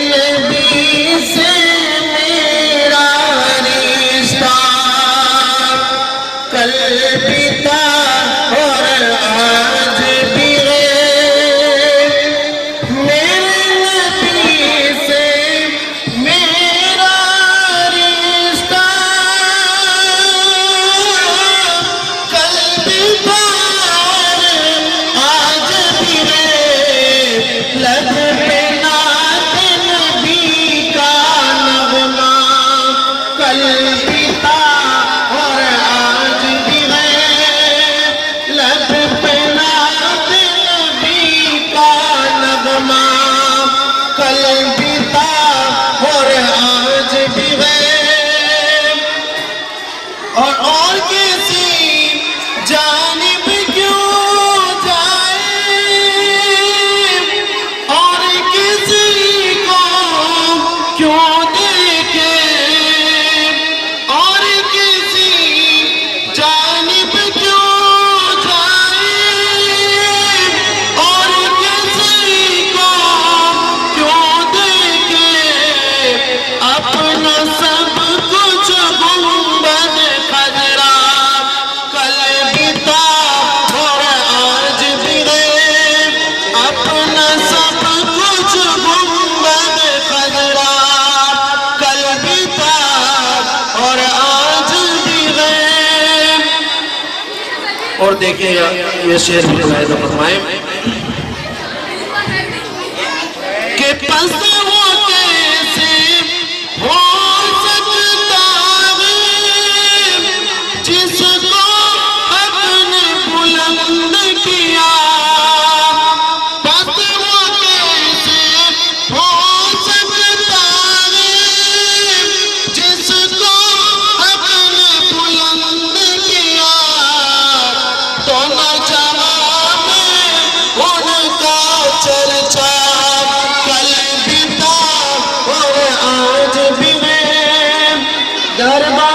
نبی سے میرا رشتہ کل بھی تھا اور آج بھی ہے، میرے نبی سے میرا رشتہ کل بھی تھا اور آج بھی ہے، لب پہ نعت نبی کا نغمہ کل بھی تھا اور آج بھی ہے، لب پہ نعت نبی کا نغمہ کل بھی تھا اور آج بھی ہے، اور کسی جانب کیوں جائے اور کسی کو کیوں دیکھے، اور کسی جانب کیوں جائے اور کسی کو کیوں دیکھے، اپنا سب کچھ گنبد خضرا کل بھی تھا اور آج بھی ہے، اپنا سب کچھ گنبد خضرا کل بھی تھا اور آج بھی ہے۔ اور دیکھیں یہ شعر بھی قائدہ فرمائیں کہ پس وہ کیسے ہو سکتا ہے جس کو حق نے بلند کیا، پس وہ کیسے ہو سکتا ہے جس کو حق نے بلند کیا، تو نہ جہاں میں ان کا چرچا کل بھی تھا اور آج بھی ہے، دربار